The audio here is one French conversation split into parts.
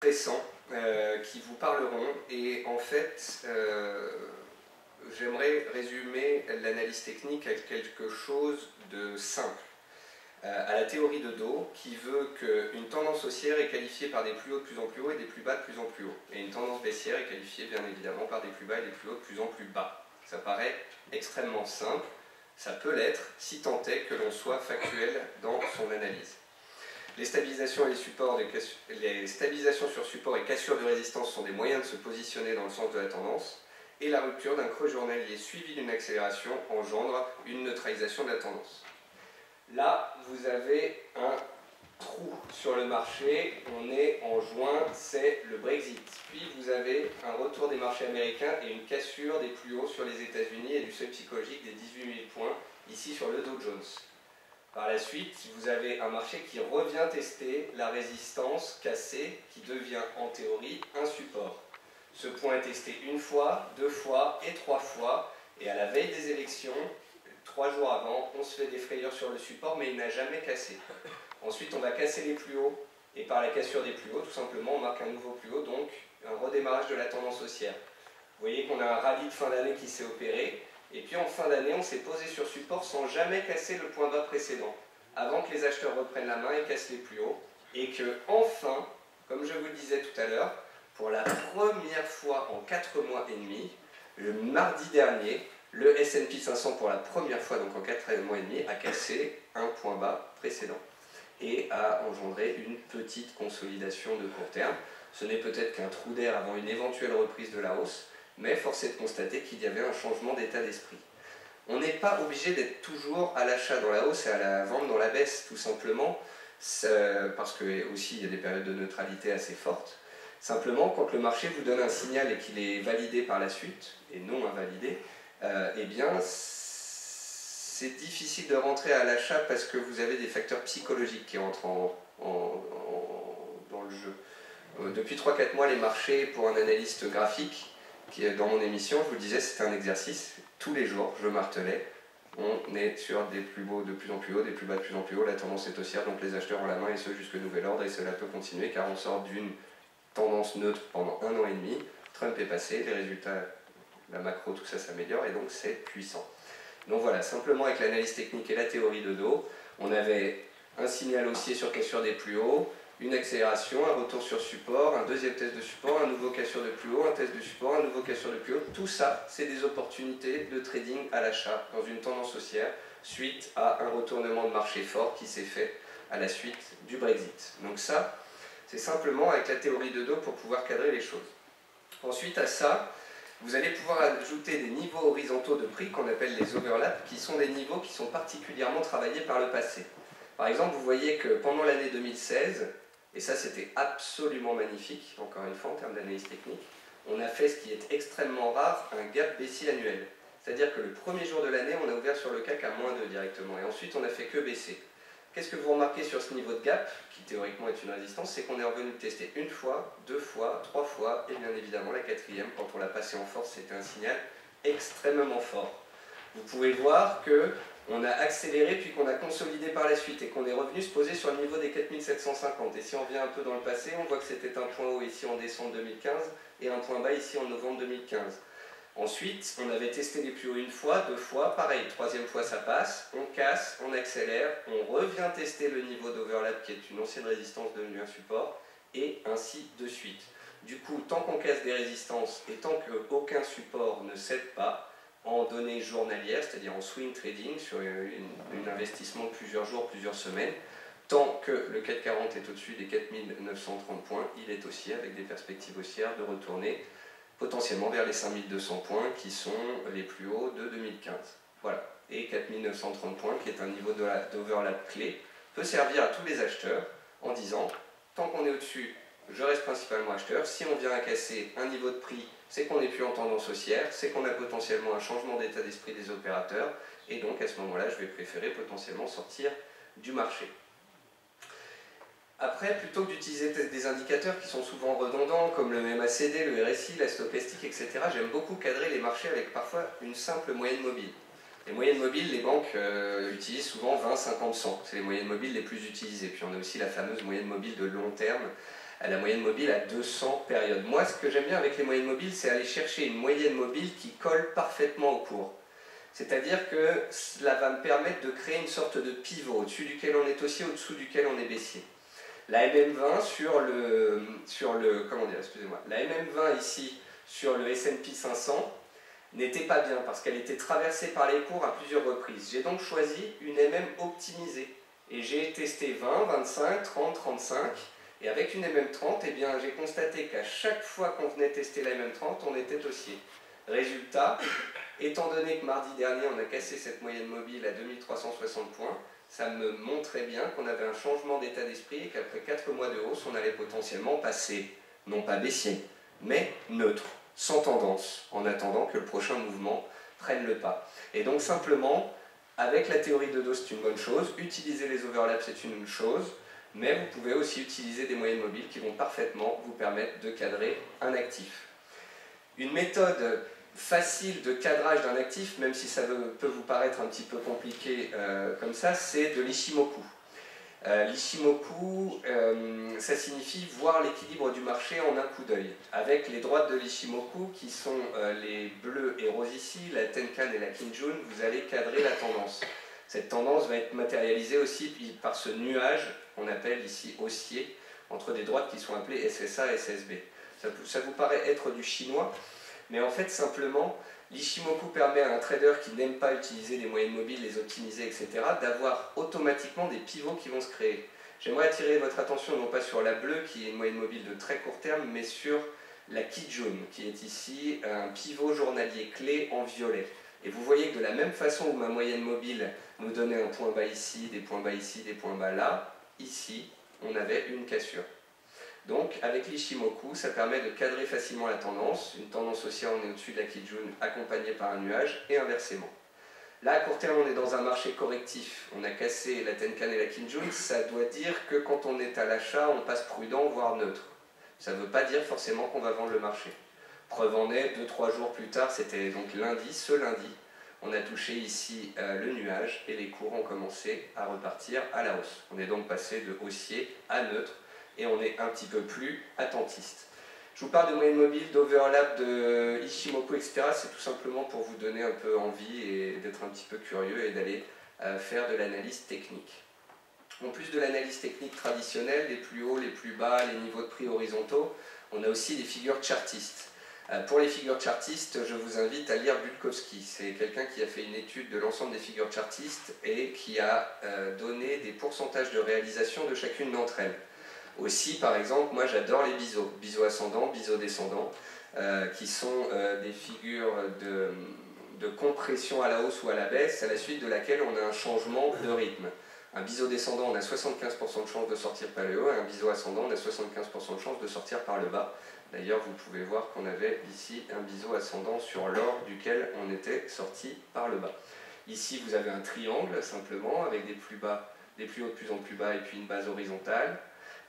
Récents qui vous parleront et en fait j'aimerais résumer l'analyse technique à quelque chose de simple, à la théorie de Do qui veut qu'une tendance haussière est qualifiée par des plus hauts de plus en plus haut et des plus bas de plus en plus haut, et une tendance baissière est qualifiée bien évidemment par des plus bas et des plus hauts de plus en plus bas. Ça paraît extrêmement simple, ça peut l'être si tant est que l'on soit factuel dans son analyse. Les stabilisations sur support et cassure de résistance sont des moyens de se positionner dans le sens de la tendance, et la rupture d'un creux journalier suivi d'une accélération engendre une neutralisation de la tendance. Là, vous avez un trou sur le marché, on est en juin, c'est le Brexit. Puis vous avez un retour des marchés américains et une cassure des plus hauts sur les États-Unis et du seuil psychologique des 18 000 points, ici sur le Dow Jones. Par la suite, vous avez un marché qui revient tester la résistance cassée, qui devient en théorie un support. Ce point est testé une fois, deux fois et trois fois, et à la veille des élections, 3 jours avant, on se fait des frayeurs sur le support, mais il n'a jamais cassé. Ensuite, on va casser les plus hauts, et par la cassure des plus hauts, tout simplement, on marque un nouveau plus haut, donc un redémarrage de la tendance haussière. Vous voyez qu'on a un rallye de fin d'année qui s'est opéré, et puis en fin d'année, on s'est posé sur support sans jamais casser le point bas précédent, avant que les acheteurs reprennent la main et cassent les plus hauts, et que enfin, comme je vous le disais tout à l'heure, pour la première fois en 4 mois et demi, le mardi dernier, le S&P 500 pour la première fois, donc en 4 mois et demi, a cassé un point bas précédent et a engendré une petite consolidation de court terme. Ce n'est peut-être qu'un trou d'air avant une éventuelle reprise de la hausse, mais force est de constater qu'il y avait un changement d'état d'esprit. On n'est pas obligé d'être toujours à l'achat dans la hausse et à la vente dans la baisse, tout simplement, parce que aussi il y a des périodes de neutralité assez fortes. Simplement, quand le marché vous donne un signal et qu'il est validé par la suite, et non invalidé, eh bien, c'est difficile de rentrer à l'achat parce que vous avez des facteurs psychologiques qui entrent dans le jeu. Depuis 3-4 mois, les marchés, pour un analyste graphique, qui est dans mon émission, je vous le disais, c'était un exercice. Tous les jours, je martelais, on est sur des plus hauts de plus en plus haut, des plus bas de plus en plus haut, la tendance est haussière, donc les acheteurs ont la main et ce jusque nouvel ordre, et cela peut continuer car on sort d'une tendance neutre pendant 1 an et demi, Trump est passé, les résultats, la macro, tout ça s'améliore, et donc c'est puissant. Donc voilà, simplement avec l'analyse technique et la théorie de Do, on avait un signal haussier sur cassure des plus hauts, une accélération, un retour sur support, un deuxième test de support, un nouveau cassure de plus haut, un test de support, un nouveau cassure de plus haut. Tout ça, c'est des opportunités de trading à l'achat dans une tendance haussière suite à un retournement de marché fort qui s'est fait à la suite du Brexit. Donc ça, c'est simplement avec la théorie de Do pour pouvoir cadrer les choses. Ensuite à ça, vous allez pouvoir ajouter des niveaux horizontaux de prix qu'on appelle les overlaps, qui sont des niveaux qui sont particulièrement travaillés par le passé. Par exemple, vous voyez que pendant l'année 2016, et ça c'était absolument magnifique, encore une fois en termes d'analyse technique, on a fait ce qui est extrêmement rare, un gap baissier annuel. C'est-à-dire que le premier jour de l'année, on a ouvert sur le CAC à -2 directement, et ensuite on n'a fait que baisser. Qu'est-ce que vous remarquez sur ce niveau de gap, qui théoriquement est une résistance, c'est qu'on est revenu tester une fois, deux fois, trois fois, et bien évidemment la quatrième, quand on l'a passé en force, c'était un signal extrêmement fort. Vous pouvez voir qu'on a accéléré puis qu'on a consolidé par la suite et qu'on est revenu se poser sur le niveau des 4750. Et si on revient un peu dans le passé, on voit que c'était un point haut ici en décembre 2015 et un point bas ici en novembre 2015. Ensuite, on avait testé les plus hauts une fois, deux fois, pareil, troisième fois ça passe, on casse, on accélère, on revient tester le niveau d'overlap qui est une ancienne résistance devenue un support, et ainsi de suite. Du coup, tant qu'on casse des résistances et tant qu'aucun support ne cède pas, en données journalières, c'est-à-dire en swing trading, sur un investissement de plusieurs jours, plusieurs semaines, tant que le CAC 40 est au-dessus des 4930 points, il est haussier avec des perspectives haussières de retourner potentiellement vers les 5200 points qui sont les plus hauts de 2015. Voilà. Et 4930 points, qui est un niveau d'overlap clé, peut servir à tous les acheteurs en disant, tant qu'on est au-dessus, je reste principalement acheteur. Si on vient à casser un niveau de prix, c'est qu'on n'est plus en tendance haussière, c'est qu'on a potentiellement un changement d'état d'esprit des opérateurs, et donc à ce moment-là, je vais préférer potentiellement sortir du marché. Après, plutôt que d'utiliser des indicateurs qui sont souvent redondants, comme le MACD, le RSI, la stochastique, etc., j'aime beaucoup cadrer les marchés avec parfois une simple moyenne mobile. Les moyennes mobiles, les banques utilisent souvent 20, 50, 100. C'est les moyennes mobiles les plus utilisées. Puis on a aussi la fameuse moyenne mobile de long terme, la moyenne mobile à 200 périodes. Moi, ce que j'aime bien avec les moyennes mobiles, c'est aller chercher une moyenne mobile qui colle parfaitement au cours. C'est-à-dire que cela va me permettre de créer une sorte de pivot au-dessus duquel on est haussier, au-dessous duquel on est baissier. La MM20 la MM20 ici sur le S&P 500 n'était pas bien parce qu'elle était traversée par les cours à plusieurs reprises. J'ai donc choisi une MM optimisée et j'ai testé 20, 25, 30, 35 et avec une MM30, eh bien, j'ai constaté qu'à chaque fois qu'on venait tester la MM30, on était haussier. Résultat, étant donné que mardi dernier on a cassé cette moyenne mobile à 2360 points, ça me montrait bien qu'on avait un changement d'état d'esprit et qu'après 4 mois de hausse, on allait potentiellement passer, non pas baissier, mais neutre, sans tendance, en attendant que le prochain mouvement prenne le pas. Et donc simplement, avec la théorie de Dow, c'est une bonne chose, utiliser les overlaps, c'est une chose, mais vous pouvez aussi utiliser des moyennes mobiles qui vont parfaitement vous permettre de cadrer un actif. Une méthode facile de cadrage d'un actif, même si ça peut vous paraître un petit peu compliqué comme ça, c'est de l'Ishimoku. L'Ishimoku, ça signifie voir l'équilibre du marché en un coup d'œil. Avec les droites de l'Ishimoku, qui sont les bleus et roses ici, la Tenkan et la Kinjun, vous allez cadrer la tendance. Cette tendance va être matérialisée aussi par ce nuage qu'on appelle ici haussier, entre des droites qui sont appelées SSA et SSB. Ça vous paraît être du chinois, mais en fait simplement, l'Ishimoku permet à un trader qui n'aime pas utiliser les moyennes mobiles, les optimiser, etc., d'avoir automatiquement des pivots qui vont se créer. J'aimerais attirer votre attention non pas sur la bleue, qui est une moyenne mobile de très court terme, mais sur la Kijun, qui est ici un pivot journalier clé en violet. Et vous voyez que de la même façon où ma moyenne mobile nous donnait un point bas ici, des points bas ici, des points bas là, ici, on avait une cassure. Donc avec l'Ishimoku, ça permet de cadrer facilement la tendance. Une tendance haussière, on est au-dessus de la Kijun, accompagnée par un nuage, et inversement. Là, à court terme, on est dans un marché correctif. On a cassé la Tenkan et la Kinjun. Ça doit dire que quand on est à l'achat, on passe prudent, voire neutre. Ça ne veut pas dire forcément qu'on va vendre le marché. Preuve en est, 2-3 jours plus tard, c'était donc lundi, ce lundi, on a touché ici le nuage et les cours ont commencé à repartir à la hausse. On est donc passé de haussier à neutre et on est un petit peu plus attentiste. Je vous parle de moyenne mobile, d'overlap, de Ishimoku, etc. C'est tout simplement pour vous donner un peu envie et d'être un petit peu curieux et d'aller faire de l'analyse technique. En plus de l'analyse technique traditionnelle, les plus hauts, les plus bas, les niveaux de prix horizontaux, on a aussi des figures chartistes. Pour les figures chartistes, je vous invite à lire Bulkowski. C'est quelqu'un qui a fait une étude de l'ensemble des figures chartistes et qui a donné des pourcentages de réalisation de chacune d'entre elles. Aussi, par exemple, moi j'adore les biseaux, biseaux ascendants, biseaux descendants, qui sont des figures de compression à la hausse ou à la baisse, à la suite de laquelle on a un changement de rythme. Un biseau descendant, on a 75% de chance de sortir par le haut, et un biseau ascendant, on a 75% de chance de sortir par le bas. D'ailleurs, vous pouvez voir qu'on avait ici un biseau ascendant sur l'or duquel on était sorti par le bas. Ici, vous avez un triangle, simplement, avec des plus hauts de plus en plus bas et puis une base horizontale.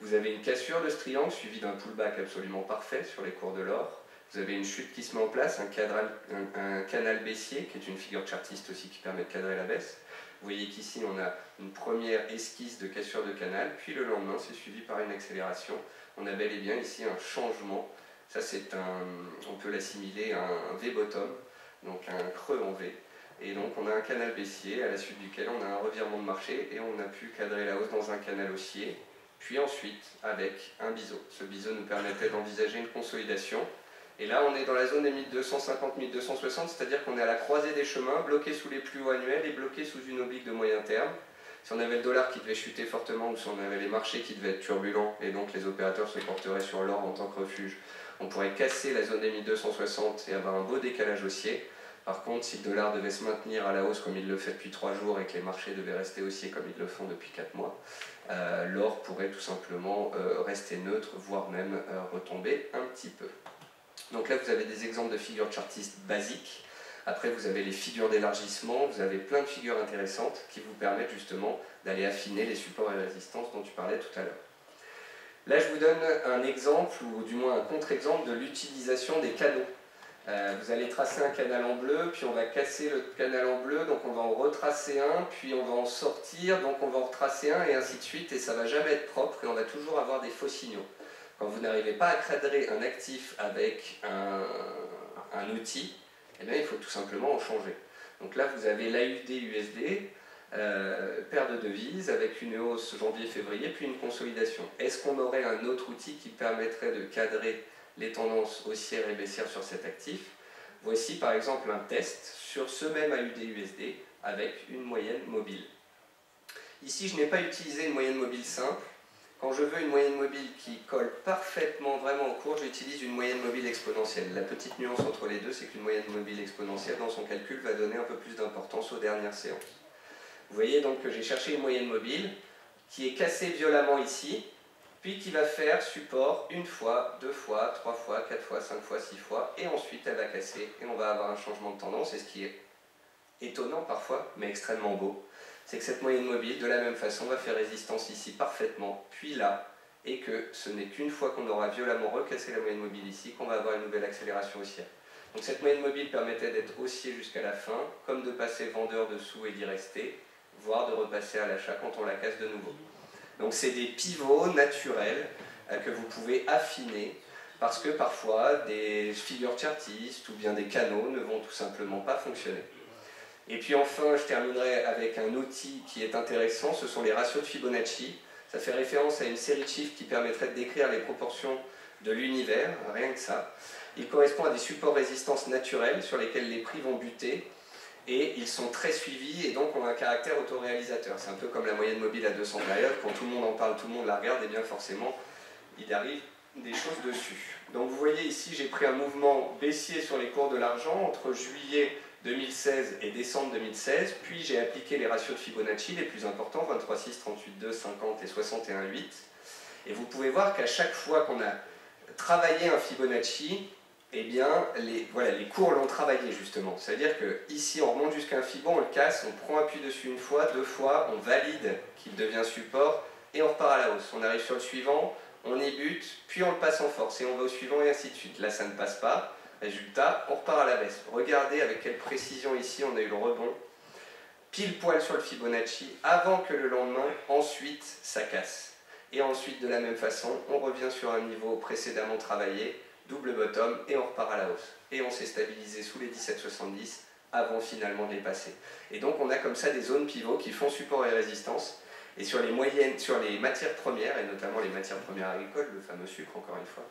Vous avez une cassure de ce triangle suivie d'un pullback absolument parfait sur les cours de l'or. Vous avez une chute qui se met en place, un canal baissier, qui est une figure chartiste aussi qui permet de cadrer la baisse. Vous voyez qu'ici, on a une première esquisse de cassure de canal, puis le lendemain, c'est suivi par une accélération. On a bel et bien ici un changement. Ça, on peut l'assimiler à un V-bottom, donc un creux en V. Et donc, on a un canal baissier à la suite duquel on a un revirement de marché et on a pu cadrer la hausse dans un canal haussier, puis ensuite avec un biseau. Ce biseau nous permettait d'envisager une consolidation. Et là, on est dans la zone des 1250-1260, c'est-à-dire qu'on est à la croisée des chemins, bloqué sous les plus hauts annuels et bloqué sous une oblique de moyen terme. Si on avait le dollar qui devait chuter fortement ou si on avait les marchés qui devaient être turbulents et donc les opérateurs se porteraient sur l'or en tant que refuge, on pourrait casser la zone des 1260 et avoir un beau décalage haussier. Par contre, si le dollar devait se maintenir à la hausse comme il le fait depuis 3 jours et que les marchés devaient rester haussiers comme ils le font depuis 4 mois, l'or pourrait tout simplement rester neutre, voire même retomber un petit peu. Donc là, vous avez des exemples de figures chartistes basiques. Après, vous avez les figures d'élargissement, vous avez plein de figures intéressantes qui vous permettent justement d'aller affiner les supports et résistances dont tu parlais tout à l'heure. Là, je vous donne un exemple, ou du moins un contre-exemple de l'utilisation des canaux. Vous allez tracer un canal en bleu, puis on va casser le canal en bleu, donc on va en retracer un, puis on va en sortir, donc on va en retracer un, et ainsi de suite, et ça ne va jamais être propre, et on va toujours avoir des faux signaux. Quand vous n'arrivez pas à cadrer un actif avec un outil, eh bien, il faut tout simplement en changer. Donc là, vous avez l'AUD-USD, paire de devises avec une hausse janvier-février, puis une consolidation. Est-ce qu'on aurait un autre outil qui permettrait de cadrer les tendances haussières et baissières sur cet actif? Voici par exemple un test sur ce même AUD-USD avec une moyenne mobile. Ici, je n'ai pas utilisé une moyenne mobile simple. Quand je veux une moyenne mobile qui colle parfaitement vraiment au cours, j'utilise une moyenne mobile exponentielle. La petite nuance entre les deux, c'est qu'une moyenne mobile exponentielle, dans son calcul, va donner un peu plus d'importance aux dernières séances. Vous voyez donc que j'ai cherché une moyenne mobile qui est cassée violemment ici, puis qui va faire support une fois, deux fois, trois fois, quatre fois, cinq fois, six fois, et ensuite elle va casser, et on va avoir un changement de tendance. Et ce qui est étonnant parfois, mais extrêmement beau, c'est que cette moyenne mobile, de la même façon, va faire résistance ici parfaitement, puis là, et que ce n'est qu'une fois qu'on aura violemment recassé la moyenne mobile ici qu'on va avoir une nouvelle accélération haussière. Donc cette moyenne mobile permettait d'être haussier jusqu'à la fin, comme de passer vendeur dessous et d'y rester, voire de repasser à l'achat quand on la casse de nouveau. Donc c'est des pivots naturels que vous pouvez affiner, parce que parfois des figures chartistes ou bien des canaux ne vont tout simplement pas fonctionner. Et puis enfin, je terminerai avec un outil qui est intéressant, ce sont les ratios de Fibonacci. Ça fait référence à une série de chiffres qui permettrait de décrire les proportions de l'univers, rien que ça. Il correspond à des supports résistances naturels sur lesquels les prix vont buter, et ils sont très suivis et donc ont un caractère autoréalisateur. C'est un peu comme la moyenne mobile à 200 périodes, quand tout le monde en parle, tout le monde la regarde, et bien forcément, il arrive des choses dessus. Donc vous voyez ici, j'ai pris un mouvement baissier sur les cours de l'argent entre juillet 2016 et décembre 2016, puis j'ai appliqué les ratios de Fibonacci les plus importants, 23,6, 38,2, 50 et 61,8. Et vous pouvez voir qu'à chaque fois qu'on a travaillé un Fibonacci, eh bien, les cours l'ont travaillé justement. C'est-à-dire qu'ici, on remonte jusqu'à un Fibon, on le casse, on prend appui dessus une fois, deux fois, on valide qu'il devient support, et on repart à la hausse. On arrive sur le suivant, on y bute, puis on le passe en force, et on va au suivant, et ainsi de suite. Là, ça ne passe pas. Résultat, on repart à la baisse. Regardez avec quelle précision ici on a eu le rebond, pile poil sur le Fibonacci, avant que le lendemain, ensuite, ça casse. Et ensuite, de la même façon, on revient sur un niveau précédemment travaillé, double bottom, et on repart à la hausse. Et on s'est stabilisé sous les 17,70 avant finalement de les passer. Et donc on a comme ça des zones pivots qui font support et résistance. Et sur les moyennes, sur les matières premières, et notamment les matières premières agricoles, le fameux sucre encore une fois,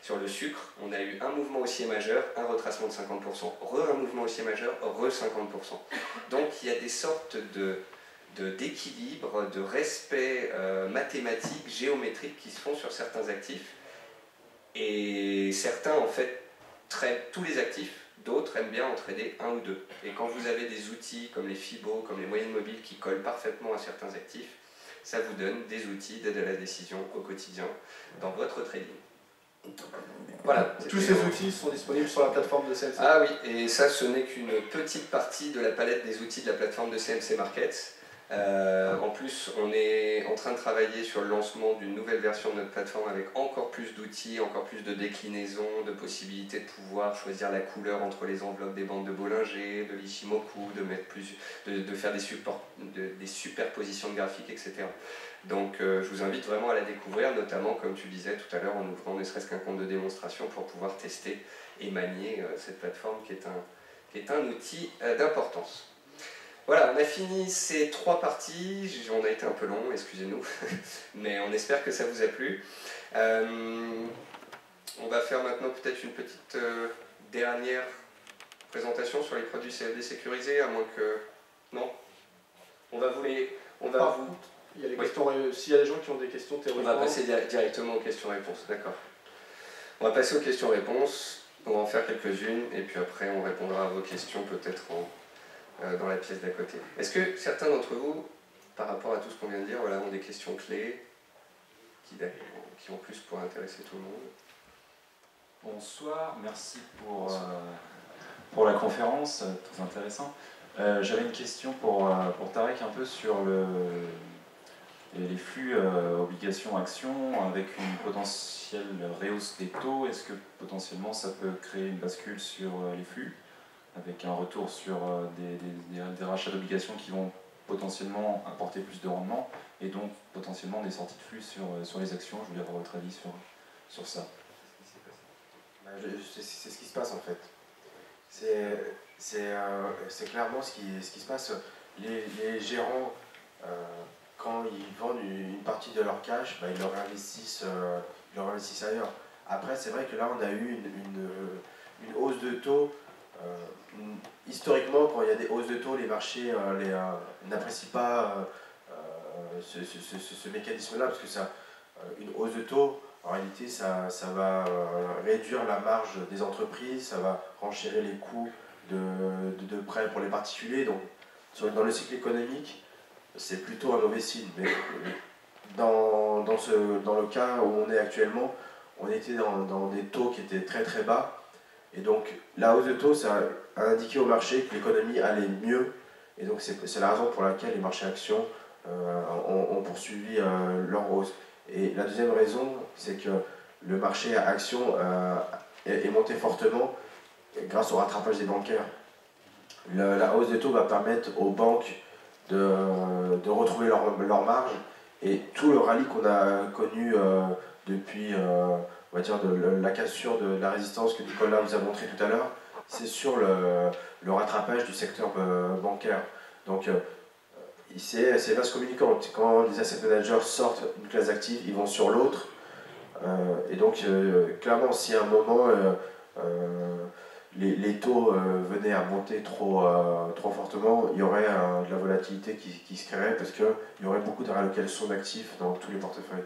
sur le sucre, on a eu un mouvement haussier majeur, un retracement de 50%, un mouvement haussier majeur, 50%. Donc il y a des sortes d'équilibre, de respect mathématique, géométrique qui se font sur certains actifs. Et certains, en fait, traitent tous les actifs, d'autres aiment bien en trader un ou deux. Et quand vous avez des outils comme les Fibo, comme les moyennes mobiles qui collent parfaitement à certains actifs, ça vous donne des outils d'aide à la décision au quotidien dans votre trading. Voilà. Tous ces outils sont disponibles sur la plateforme de CMC. Ah oui, et ça, ce n'est qu'une petite partie de la palette des outils de la plateforme de CMC Markets. En plus, on est en train de travailler sur le lancement d'une nouvelle version de notre plateforme avec encore plus d'outils, encore plus de déclinaisons, de possibilités de pouvoir choisir la couleur entre les enveloppes des bandes de Bollinger, de l'Ishimoku, de faire des superpositions de graphiques, etc. Donc je vous invite vraiment à la découvrir, notamment comme tu disais tout à l'heure, en ouvrant ne serait-ce qu'un compte de démonstration pour pouvoir tester et manier cette plateforme qui est un outil d'importance. Voilà, on a fini ces trois parties, on a été un peu long, excusez-nous, mais on espère que ça vous a plu. On va faire maintenant peut-être une petite dernière présentation sur les produits CFD sécurisés, à moins que... Non ? Il y a les questions, s'il y a des gens qui ont des questions théoriquement... On va passer directement aux questions-réponses, d'accord. On va passer aux questions-réponses, on va en faire quelques-unes, et puis après on répondra à vos questions peut-être dans la pièce d'à côté. Est-ce que certains d'entre vous, par rapport à tout ce qu'on vient de dire, voilà, ont des questions clés qui en plus pourraient intéresser tout le monde? Bonsoir, merci pour la conférence, très intéressant. J'avais une question pour Tarek un peu sur les flux obligations-actions avec une potentielle rehausse des taux. Est-ce que potentiellement ça peut créer une bascule sur les flux avec un retour sur des rachats d'obligations qui vont potentiellement apporter plus de rendement et donc potentiellement des sorties de flux sur les actions? Je voulais avoir votre avis sur ça. C'est ce qui se passe en fait. C'est clairement ce qui se passe. Les gérants, quand ils vendent une partie de leur cash, ils leur investissent ailleurs. Après, c'est vrai que là, on a eu une hausse de taux. Historiquement, quand il y a des hausses de taux, les marchés n'apprécient pas ce mécanisme-là, parce que une hausse de taux, en réalité, ça va réduire la marge des entreprises, ça va renchérir les coûts de prêts pour les particuliers. Donc, dans le cycle économique, c'est plutôt un mauvais signe. Mais dans le cas où on est actuellement, on était dans des taux qui étaient très très bas. Et donc, la hausse de taux, ça a indiqué au marché que l'économie allait mieux. Et donc, c'est la raison pour laquelle les marchés actions ont poursuivi leur hausse. Et la deuxième raison, c'est que le marché actions est monté fortement grâce au rattrapage des bancaires. La hausse des taux va permettre aux banques de retrouver leur marge, et tout le rallye qu'on a connu depuis on va dire la cassure de la résistance que Nicolas vous a montré tout à l'heure, c'est sur le rattrapage du secteur bancaire. Donc c'est vaste communicant. Quand les asset managers sortent d'une classe d'actifs, ils vont sur l'autre. Et donc, clairement, si à un moment les taux venaient à monter trop fortement, il y aurait de la volatilité qui se créerait, parce qu'il y aurait beaucoup de réallocation d'actifs dans tous les portefeuilles.